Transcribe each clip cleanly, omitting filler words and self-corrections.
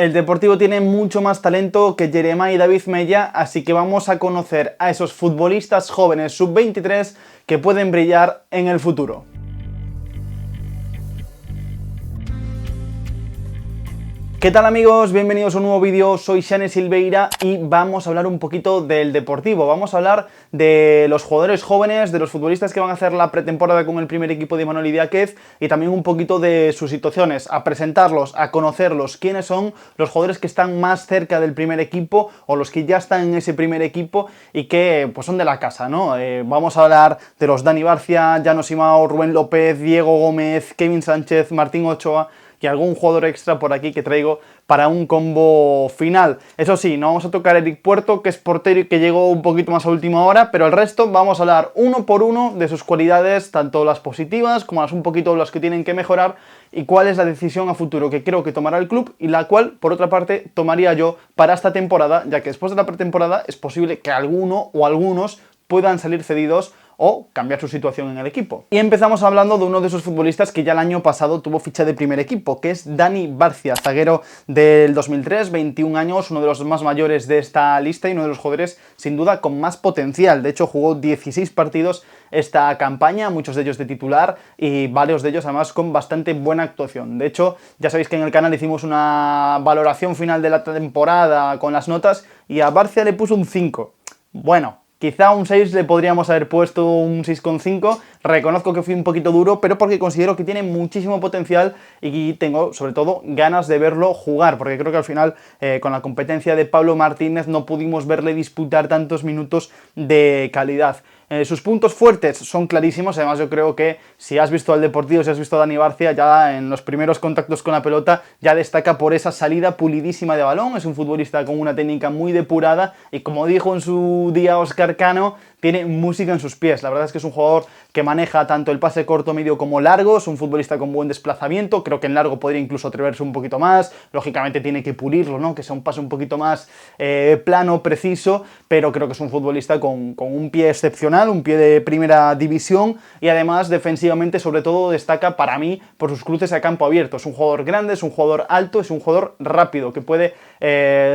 El Deportivo tiene mucho más talento que Jeremai y David Mella, así que vamos a conocer a esos futbolistas jóvenes sub-23 que pueden brillar en el futuro. ¿Qué tal amigos? Bienvenidos a un nuevo vídeo, soy Xane Silveira y vamos a hablar un poquito del Deportivo. Vamos a hablar de los jugadores jóvenes, de los futbolistas que van a hacer la pretemporada con el primer equipo de Imanol Idiáquez y también un poquito de sus situaciones, a presentarlos, a conocerlos, quiénes son los jugadores que están más cerca del primer equipo o los que ya están en ese primer equipo y que pues son de la casa, ¿no? Vamos a hablar de los Dani Barcia, Llano Simao, Rubén López, Diego Gómez, Kevin Sánchez, Martín Ochoa y algún jugador extra por aquí que traigo para un combo final. Eso sí, no vamos a tocar a Eric Puerto, que es portero y que llegó un poquito más a última hora, pero el resto vamos a hablar uno por uno de sus cualidades, tanto las positivas como las un poquito las que tienen que mejorar y cuál es la decisión a futuro que creo que tomará el club y la cual, por otra parte, tomaría yo para esta temporada, ya que después de la pretemporada es posible que alguno o algunos puedan salir cedidos o cambiar su situación en el equipo. Y empezamos hablando de uno de esos futbolistas que ya el año pasado tuvo ficha de primer equipo, que es Dani Barcia, zaguero del 2003, 21 años, uno de los más mayores de esta lista y uno de los jugadores sin duda con más potencial. De hecho jugó 16 partidos esta campaña, muchos de ellos de titular y varios de ellos además con bastante buena actuación. De hecho, ya sabéis que en el canal hicimos una valoración final de la temporada con las notas y a Barcia le puso un 5. Bueno, quizá un 6 le podríamos haber puesto un 6,5, reconozco que fui un poquito duro, pero porque considero que tiene muchísimo potencial y tengo, sobre todo, ganas de verlo jugar, porque creo que al final, con la competencia de Pablo Martínez, no pudimos verle disputar tantos minutos de calidad. Sus puntos fuertes son clarísimos, además yo creo que si has visto al Deportivo, si has visto a Dani Barcia, ya en los primeros contactos con la pelota ya destaca por esa salida pulidísima de balón, es un futbolista con una técnica muy depurada y como dijo en su día Óscar Cano, tiene música en sus pies. La verdad es que es un jugador que maneja tanto el pase corto, medio como largo, es un futbolista con buen desplazamiento, creo que en largo podría incluso atreverse un poquito más, lógicamente tiene que pulirlo, ¿no? Que sea un pase un poquito más plano, preciso, pero creo que es un futbolista con un pie excepcional, un pie de primera división y además defensivamente sobre todo destaca para mí por sus cruces a campo abierto. Es un jugador grande, es un jugador alto, es un jugador rápido que puede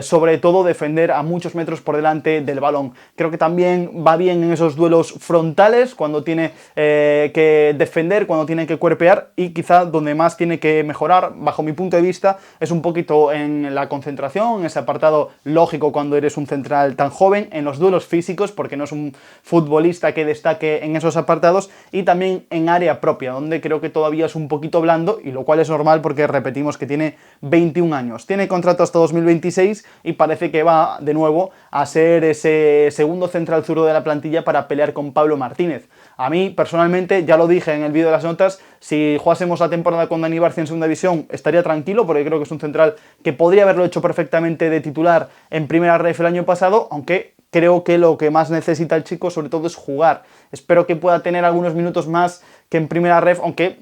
sobre todo defender a muchos metros por delante del balón. Creo que también va bien en esos duelos frontales cuando tiene que defender, cuando tiene que cuerpear y quizá donde más tiene que mejorar bajo mi punto de vista es un poquito en la concentración, en ese apartado lógico cuando eres un central tan joven, en los duelos físicos porque no es un futbolista que destaque en esos apartados y también en área propia donde creo que todavía es un poquito blando y lo cual es normal porque repetimos que tiene 21 años, tiene contrato hasta 2026 y parece que va de nuevo a ser ese segundo central zurdo de la plantilla para pelear con Pablo Martínez. A mí, personalmente, ya lo dije en el vídeo de las notas, si jugásemos la temporada con Dani Barcia en segunda división estaría tranquilo, porque creo que es un central que podría haberlo hecho perfectamente de titular en primera ref el año pasado, aunque creo que lo que más necesita el chico sobre todo es jugar. Espero que pueda tener algunos minutos más que en primera ref, aunque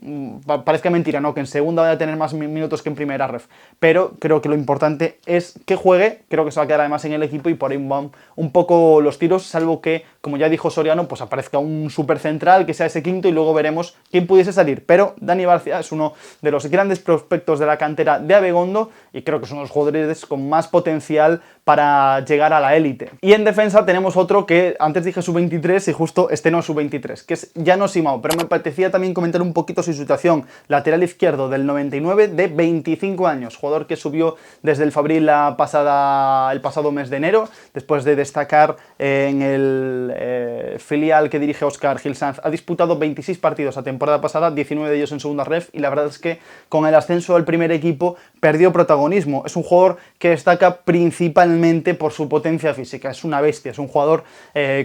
parezca mentira, ¿no? Que en segunda vaya a tener más minutos que en primera ref, pero creo que lo importante es que juegue, creo que se va a quedar además en el equipo y por ahí van un poco los tiros, salvo que, como ya dijo Soriano, pues aparezca un super central que sea ese quinto y luego veremos quién pudiese salir, pero Dani Barcia es uno de los grandes prospectos de la cantera de Abegondo y creo que son los jugadores con más potencial para llegar a la élite. Y en defensa tenemos otro que antes dije sub-23 y justo este no es sub-23, que es Llano Simao, pero me apetecía también comentar un poquito su situación. Lateral izquierdo del 99 de 25 años, jugador que subió desde el Fabril el pasado mes de enero, después de destacar en el filial que dirige Óscar Gil Sanz. Ha disputado 26 partidos la temporada pasada, 19 de ellos en segunda ref y la verdad es que con el ascenso al primer equipo perdió protagonismo. Es un jugador que destaca principalmente por su potencia física, es una bestia, es un jugador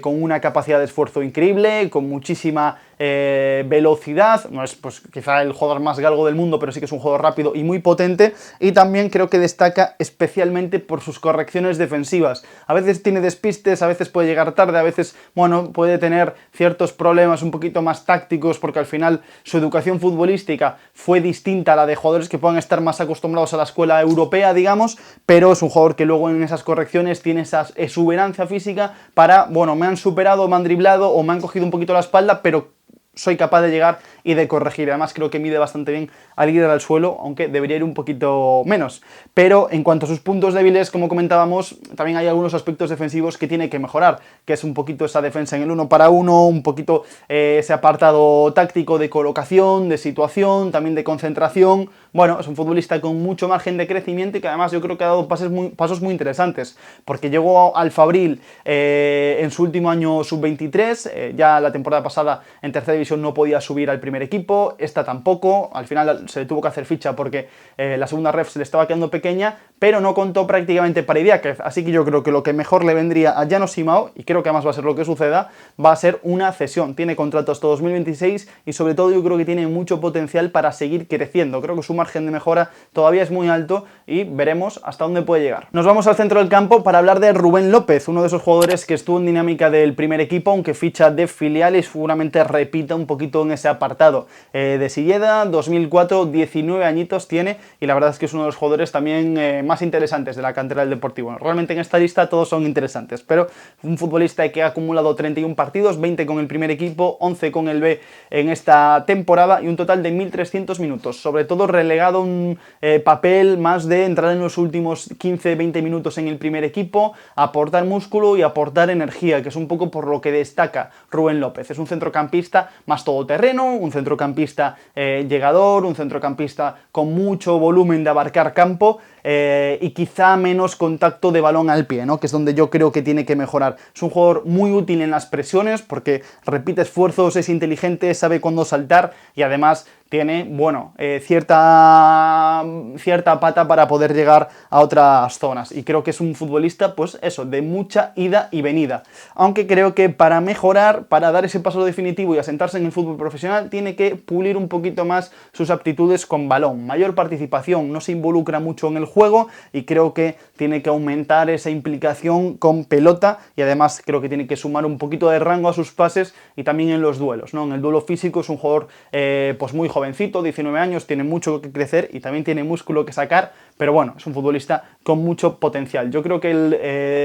con una capacidad de esfuerzo increíble, con muchísima velocidad, no es pues quizá el jugador más galgo del mundo, pero sí que es un jugador rápido y muy potente, y también creo que destaca especialmente por sus correcciones defensivas. A veces tiene despistes, a veces puede llegar tarde, a veces, bueno, puede tener ciertos problemas un poquito más tácticos, porque al final su educación futbolística fue distinta a la de jugadores que puedan estar más acostumbrados a la escuela europea, digamos, pero es un jugador que luego en esas correcciones tiene esa exuberancia física para, bueno, me han superado, me han driblado o me han cogido un poquito la espalda, pero soy capaz de llegar y de corregir. Además creo que mide bastante bien al ir al suelo, aunque debería ir un poquito menos. Pero en cuanto a sus puntos débiles, como comentábamos, también hay algunos aspectos defensivos que tiene que mejorar, que es un poquito esa defensa en el 1 para 1, un poquito ese apartado táctico de colocación, de situación, también de concentración. Bueno, es un futbolista con mucho margen de crecimiento y que además yo creo que ha dado pasos muy interesantes, porque llegó al Fabril en su último año sub-23, ya la temporada pasada en tercera división no podía subir al primer equipo, esta tampoco, al final se le tuvo que hacer ficha porque la segunda ref se le estaba quedando pequeña, pero no contó prácticamente para Idiáquez, así que yo creo que lo que mejor le vendría a Llano Simao, y creo que además va a ser lo que suceda, va a ser una cesión. Tiene contrato hasta 2026 y sobre todo yo creo que tiene mucho potencial para seguir creciendo. Creo que su margen de mejora todavía es muy alto y veremos hasta dónde puede llegar. Nos vamos al centro del campo para hablar de Rubén López, uno de esos jugadores que estuvo en dinámica del primer equipo, aunque ficha de filial y seguramente repita un poquito en ese apartado. De Silleda, 2004, 19 añitos tiene y la verdad es que es uno de los jugadores también más interesantes de la cantera del Deportivo. Realmente en esta lista todos son interesantes, pero un futbolista que ha acumulado 31 partidos, 20 con el primer equipo, 11 con el B en esta temporada y un total de 1.300 minutos, sobre todo relegado un papel más de entrar en los últimos 15-20 minutos en el primer equipo, aportar músculo y aportar energía, que es un poco por lo que destaca Rubén López. Es un centrocampista más todoterreno, un centrocampista llegador, un centrocampista con mucho volumen de abarcar campo y quizá menos contacto de balón al pie, ¿no? Que es donde yo creo que tiene que mejorar. Es un jugador muy útil en las presiones porque repite esfuerzos, es inteligente, sabe cuándo saltar y además tiene, bueno, cierta pata para poder llegar a otras zonas. Y creo que es un futbolista, pues eso, de mucha ida y venida. Aunque creo que para mejorar, para dar ese paso definitivo y asentarse en el fútbol profesional, tiene que pulir un poquito más sus aptitudes con balón. Mayor participación, no se involucra mucho en el juego y creo que tiene que aumentar esa implicación con pelota y además creo que tiene que sumar un poquito de rango a sus pases y también en los duelos, ¿no? En el duelo físico es un jugador pues muy jovencito, 19 años, tiene mucho que crecer y también tiene músculo que sacar, pero bueno, es un futbolista con mucho potencial. Yo creo que el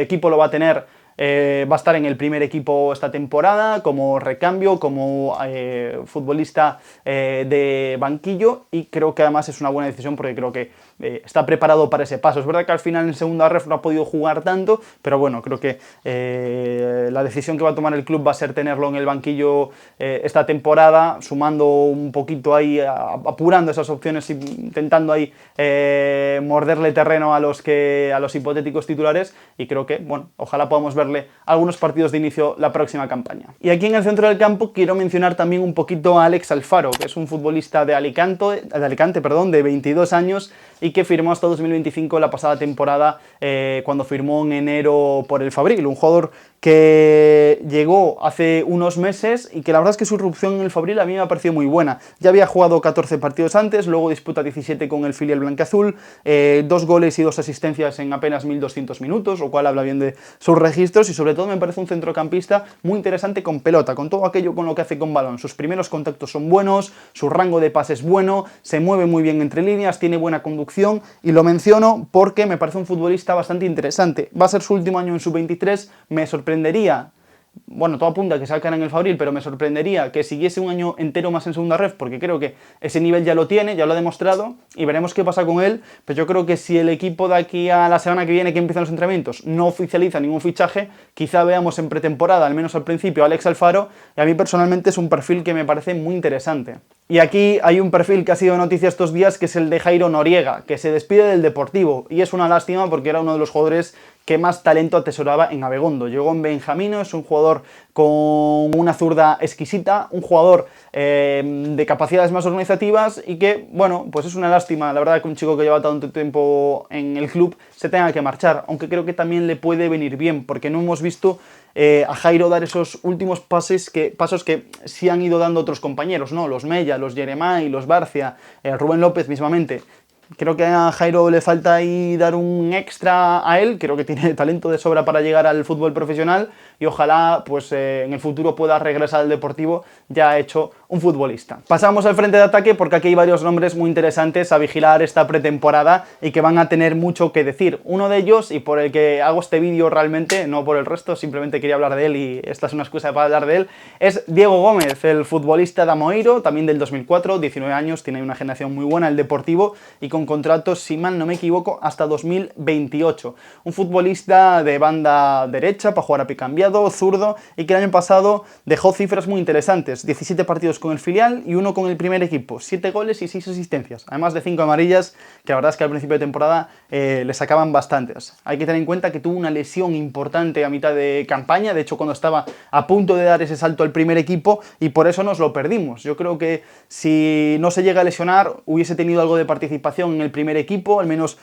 equipo lo va a tener, va a estar en el primer equipo esta temporada como recambio, como futbolista de banquillo y creo que además es una buena decisión porque creo que está preparado para ese paso. Es verdad que al final en segunda ref no ha podido jugar tanto, pero bueno, creo que la decisión que va a tomar el club va a ser tenerlo en el banquillo esta temporada, sumando un poquito ahí, apurando esas opciones, intentando ahí morderle terreno a los hipotéticos titulares y creo que, bueno, ojalá podamos verle algunos partidos de inicio la próxima campaña. Y aquí en el centro del campo quiero mencionar también un poquito a Alex Alfaro, que es un futbolista de Alicante, de 22 años y que firmó hasta 2025 la pasada temporada cuando firmó en enero por el Fabril, un jugador que llegó hace unos meses y que la verdad es que su irrupción en el Fabril a mí me ha parecido muy buena. Ya había jugado 14 partidos antes, luego disputa 17 con el filial blanquiazul, 2 goles y 2 asistencias en apenas 1.200 minutos, lo cual habla bien de sus registros y sobre todo me parece un centrocampista muy interesante con pelota, con todo aquello con lo que hace con balón. Sus primeros contactos son buenos, su rango de pase es bueno, se mueve muy bien entre líneas, tiene buena conducción y lo menciono porque me parece un futbolista bastante interesante. Va a ser su último año en sub-23, me sorprendería, bueno, todo apunta a que salgan en el Fabril, pero me sorprendería que siguiese un año entero más en segunda ref, porque creo que ese nivel ya lo tiene, ya lo ha demostrado, y veremos qué pasa con él, pero yo creo que si el equipo de aquí a la semana que viene que empiezan los entrenamientos no oficializa ningún fichaje, quizá veamos en pretemporada, al menos al principio, a Alex Alfaro, y a mí personalmente es un perfil que me parece muy interesante. Y aquí hay un perfil que ha sido noticia estos días, que es el de Jairo Noriega, que se despide del Deportivo, y es una lástima porque era uno de los jugadores que más talento atesoraba en Abegondo. Llegó en Benjamino, es un jugador con una zurda exquisita, un jugador de capacidades más organizativas y que, bueno, pues es una lástima, la verdad, que un chico que lleva tanto tiempo en el club se tenga que marchar, aunque creo que también le puede venir bien, porque no hemos visto a Jairo dar esos últimos pasos que sí han ido dando otros compañeros, ¿no? Los Mella, los Jeremai, los Barcia, Rubén López mismamente. Creo que a Jairo le falta ahí dar un extra a él, creo que tiene talento de sobra para llegar al fútbol profesional y ojalá pues en el futuro pueda regresar al Deportivo ya hecho un futbolista. Pasamos al frente de ataque porque aquí hay varios nombres muy interesantes a vigilar esta pretemporada y que van a tener mucho que decir. Uno de ellos, y por el que hago este vídeo realmente, no por el resto, simplemente quería hablar de él y esta es una excusa para hablar de él, es Diego Gómez, el futbolista de Amoeiro, también del 2004, 19 años, tiene una generación muy buena, el Deportivo, y con contratos, si mal no me equivoco, hasta 2028. Un futbolista de banda derecha para jugar a pie cambiado, zurdo, y que el año pasado dejó cifras muy interesantes, 17 partidos con el filial y uno con el primer equipo, 7 goles y 6 asistencias, además de 5 amarillas, que la verdad es que al principio de temporada le sacaban bastantes. Hay que tener en cuenta que tuvo una lesión importante a mitad de campaña, de hecho cuando estaba a punto de dar ese salto al primer equipo, y por eso nos lo perdimos. Yo creo que si no se llega a lesionar, hubiese tenido algo de participación en el primer equipo, al menos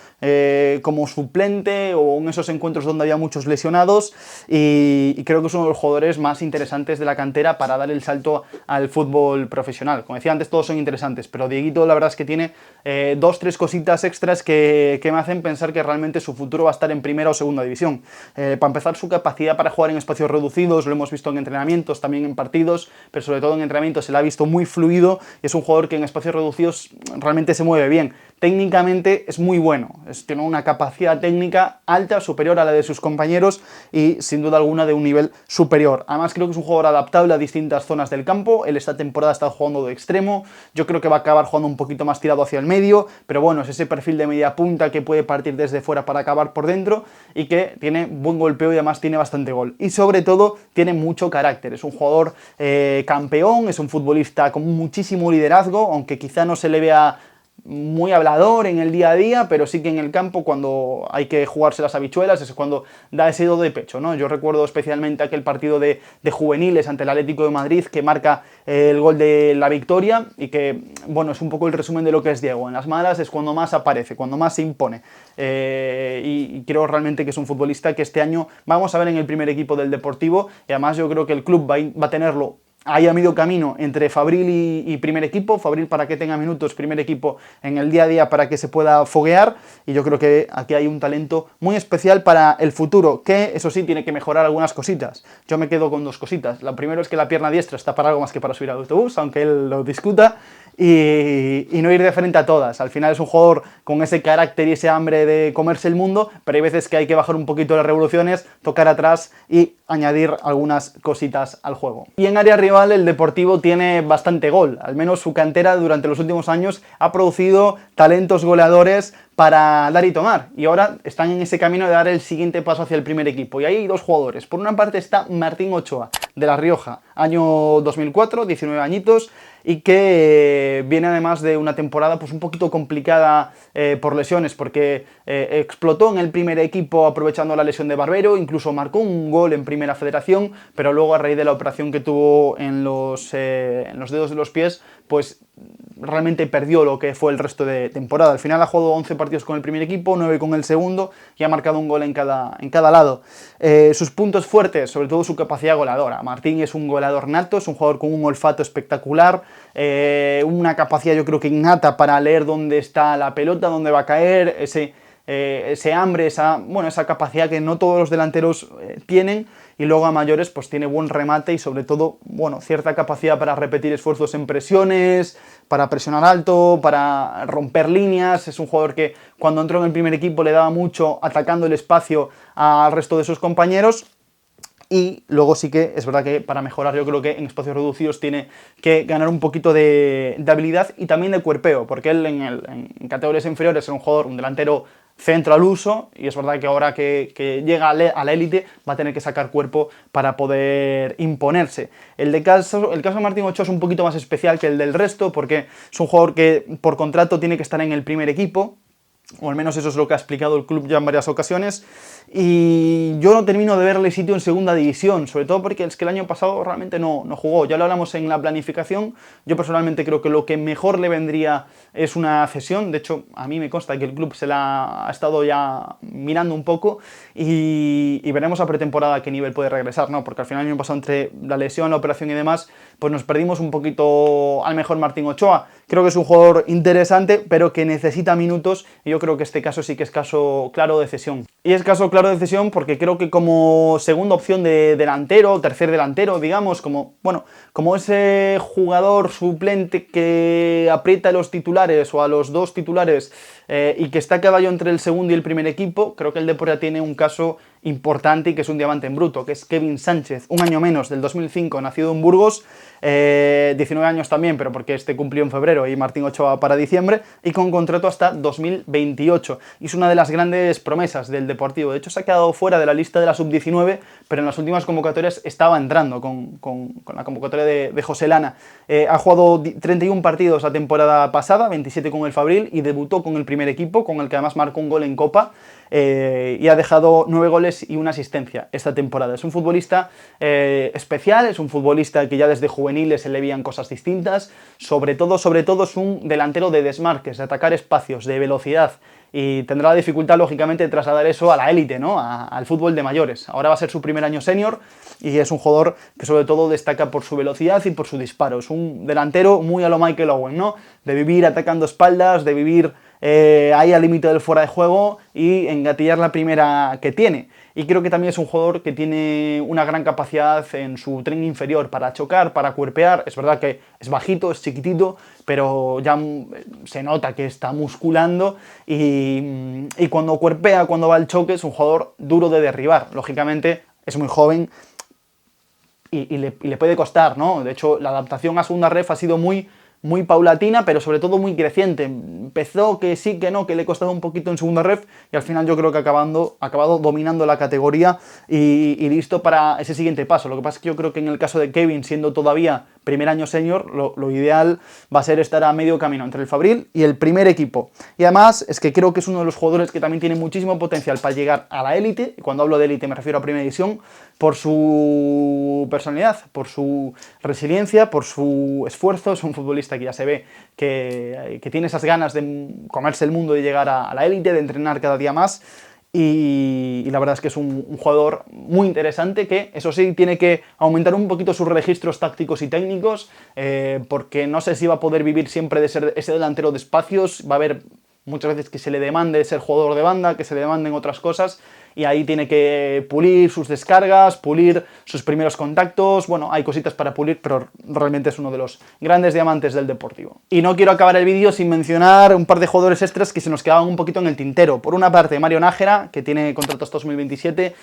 como suplente o en esos encuentros donde había muchos lesionados, y creo que es uno de los jugadores más interesantes de la cantera para dar el salto al fútbol profesional. Como decía antes, todos son interesantes, pero Dieguito la verdad es que tiene 2-3 cositas extras que me hacen pensar que realmente su futuro va a estar en primera o segunda división. Para empezar, su capacidad para jugar en espacios reducidos, lo hemos visto en entrenamientos, también en partidos, pero sobre todo en entrenamientos se le ha visto muy fluido, y es un jugador que en espacios reducidos realmente se mueve bien. Técnicamente es muy bueno, tiene una capacidad técnica alta, superior a la de sus compañeros y sin duda alguna de un nivel superior. Además creo que es un jugador adaptable a distintas zonas del campo, él esta temporada está jugando de extremo, yo creo que va a acabar jugando un poquito más tirado hacia el medio, pero bueno, es ese perfil de media punta que puede partir desde fuera para acabar por dentro y que tiene buen golpeo y además tiene bastante gol. Y sobre todo tiene mucho carácter, es un jugador campeón, es un futbolista con muchísimo liderazgo, aunque quizá no se le vea muy hablador en el día a día, pero sí que en el campo cuando hay que jugarse las habichuelas es cuando da ese do de pecho, ¿no? Yo recuerdo especialmente aquel partido de juveniles ante el Atlético de Madrid que marca el gol de la victoria y que, bueno, es un poco el resumen de lo que es Diego. En las malas es cuando más aparece, cuando más se impone y creo realmente que es un futbolista que este año vamos a ver en el primer equipo del Deportivo y además yo creo que el club va a tenerlo ahí a medio camino entre Fabril y primer equipo, Fabril para que tenga minutos, primer equipo en el día a día para que se pueda foguear, y yo creo que aquí hay un talento muy especial para el futuro, que eso sí tiene que mejorar algunas cositas. Yo me quedo con 2 cositas. La primera es que la pierna diestra está para algo más que para subir al autobús, aunque él lo discuta, y no ir de frente a todas. Al final es un jugador con ese carácter y ese hambre de comerse el mundo, pero hay veces que hay que bajar un poquito las revoluciones, tocar atrás y añadir algunas cositas al juego. Y en área rival el Deportivo tiene bastante gol, al menos su cantera durante los últimos años ha producido talentos goleadores para dar y tomar, y ahora están en ese camino de dar el siguiente paso hacia el primer equipo, y ahí hay 2 jugadores. Por una parte está Martín Ochoa, de La Rioja, año 2004, 19 añitos, y que viene además de una temporada pues un poquito complicada por lesiones, porque explotó en el primer equipo aprovechando la lesión de Barbero, incluso marcó un gol en Primera Federación, pero luego a raíz de la operación que tuvo en los dedos de los pies, pues realmente perdió lo que fue el resto de temporada. Al final ha jugado 11 partidos con el primer equipo, 9 con el segundo y ha marcado un gol en cada lado. Sus puntos fuertes, sobre todo su capacidad goleadora. Martín es un goleador nato, es un jugador con un olfato espectacular, una capacidad yo creo que innata para leer dónde está la pelota, dónde va a caer, ese hambre, esa capacidad que no todos los delanteros tienen, y luego a mayores pues tiene buen remate y sobre todo, bueno, cierta capacidad para repetir esfuerzos en presiones, para presionar alto, para romper líneas. Es un jugador que cuando entró en el primer equipo le daba mucho atacando el espacio al resto de sus compañeros. Y luego sí que es verdad que para mejorar yo creo que en espacios reducidos tiene que ganar un poquito de habilidad y también de cuerpeo, porque él en categorías inferiores es un jugador, un delantero centro al uso, y es verdad que ahora que llega a la élite va a tener que sacar cuerpo para poder imponerse. El caso de Martín Ochoa es un poquito más especial que el del resto, porque es un jugador que por contrato tiene que estar en el primer equipo, o al menos eso es lo que ha explicado el club ya en varias ocasiones, y yo no termino de verle sitio en segunda división, sobre todo porque es que el año pasado realmente no jugó. Ya lo hablamos en la planificación. Yo personalmente creo que lo que mejor le vendría es una cesión. De hecho, a mí me consta que el club se la ha estado ya mirando un poco y veremos a pretemporada a qué nivel puede regresar, ¿no? Porque al final el año pasado entre la lesión, la operación y demás, pues nos perdimos un poquito al mejor Martín Ochoa. Creo que es un jugador interesante, pero que necesita minutos y yo creo que este caso sí que es caso claro de cesión. Y es caso claro de cesión porque creo que como segunda opción de delantero, tercer delantero, digamos, como ese jugador suplente que aprieta a los titulares o a los dos titulares y que está a caballo entre el segundo y el primer equipo, creo que el Depor ya tiene un caso importante y que es un diamante en bruto, que es Kevin Sánchez, un año menos, del 2005, nacido en Burgos, 19 años también, pero porque este cumplió en febrero y Martín Ochoa para diciembre, y con contrato hasta 2028. Y es una de las grandes promesas del Deportivo. De hecho, se ha quedado fuera de la lista de la sub-19, pero en las últimas convocatorias estaba entrando con la convocatoria de José Lana. Ha jugado 31 partidos la temporada pasada, 27 con el Fabril, y debutó con el primer equipo, con el que además marcó un gol en Copa, y ha dejado 9 goles y una asistencia esta temporada. Es un futbolista especial, es un futbolista que ya desde juveniles se le veían cosas distintas, sobre todo es un delantero de desmarques, de atacar espacios, de velocidad, y tendrá la dificultad, lógicamente, de trasladar eso a la élite, ¿no? Al fútbol de mayores. Ahora va a ser su primer año senior y es un jugador que sobre todo destaca por su velocidad y por su disparo. Es un delantero muy a lo Michael Owen, ¿no? De vivir atacando espaldas, de vivir ahí al límite del fuera de juego y engatillar la primera que tiene. Y creo que también es un jugador que tiene una gran capacidad en su tren inferior para chocar, para cuerpear. Es verdad que es bajito, es chiquitito, pero ya se nota que está musculando y cuando cuerpea, cuando va al choque, es un jugador duro de derribar. Lógicamente es muy joven y le puede costar, ¿no? De hecho, la adaptación a segunda ref ha sido muy paulatina, pero sobre todo muy creciente. Empezó que sí, que no, que le costaba un poquito en segunda ref y al final yo creo que ha acabado dominando la categoría y listo para ese siguiente paso. Lo que pasa es que yo creo que en el caso de Kevin, siendo todavía primer año senior, lo ideal va a ser estar a medio camino entre el Fabril y el primer equipo. Y además es que creo que es uno de los jugadores que también tiene muchísimo potencial para llegar a la élite, y cuando hablo de élite me refiero a primera división, por su personalidad, por su resiliencia, por su esfuerzo. Es un futbolista que ya se ve que tiene esas ganas de comerse el mundo, de llegar a la élite, de entrenar cada día más. Y la verdad es que es un jugador muy interesante que, eso sí, tiene que aumentar un poquito sus registros tácticos y técnicos, porque no sé si va a poder vivir siempre de ser ese delantero de espacios. Va a haber muchas veces que se le demande ser jugador de banda, que se le demanden otras cosas, y ahí tiene que pulir sus descargas, pulir sus primeros contactos. Bueno, hay cositas para pulir, pero realmente es uno de los grandes diamantes del Deportivo. Y no quiero acabar el vídeo sin mencionar un par de jugadores extras que se nos quedaban un poquito en el tintero. Por una parte, Mario Nájera, que tiene contrato hasta 2027,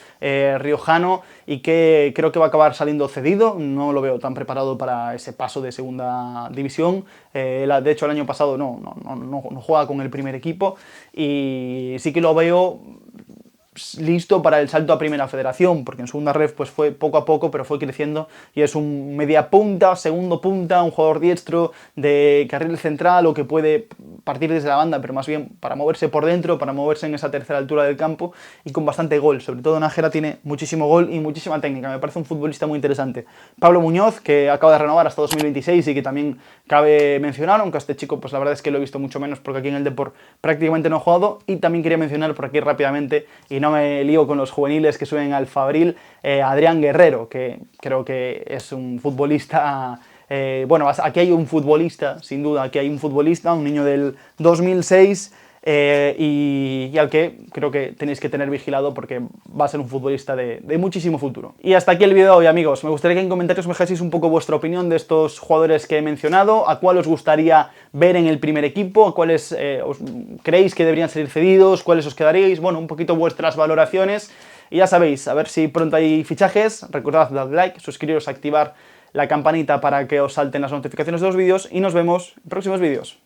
riojano, y que creo que va a acabar saliendo cedido. No lo veo tan preparado para ese paso de segunda división. De hecho, el año pasado no juega con el primer equipo, y sí que lo veo listo para el salto a Primera Federación, porque en segunda ref pues fue poco a poco, pero fue creciendo, y es un media punta, segundo punta, un jugador diestro de carril central, o que puede partir desde la banda, pero más bien para moverse por dentro, para moverse en esa tercera altura del campo, y con bastante gol. Sobre todo Nájera tiene muchísimo gol y muchísima técnica, me parece un futbolista muy interesante. Pablo Muñoz, que acaba de renovar hasta 2026 y que también cabe mencionar, aunque a este chico pues la verdad es que lo he visto mucho menos porque aquí en el Depor prácticamente no ha jugado. Y también quería mencionar por aquí rápidamente, y no me lío con los juveniles que suben al Fabril, Adrián Guerrero, que creo que es un futbolista. Bueno, aquí hay un futbolista, sin duda, aquí hay un futbolista, un niño del 2006, y al que creo que tenéis que tener vigilado porque va a ser un futbolista de muchísimo futuro. Y hasta aquí el vídeo de hoy, amigos. Me gustaría que en comentarios me dejaseis un poco vuestra opinión de estos jugadores que he mencionado, a cuál os gustaría ver en el primer equipo, a cuáles os creéis que deberían ser cedidos, cuáles os quedaríais, bueno, un poquito vuestras valoraciones. Y ya sabéis, a ver si pronto hay fichajes. Recordad, dar like, suscribiros, activar la campanita para que os salten las notificaciones de los vídeos, y nos vemos en próximos vídeos.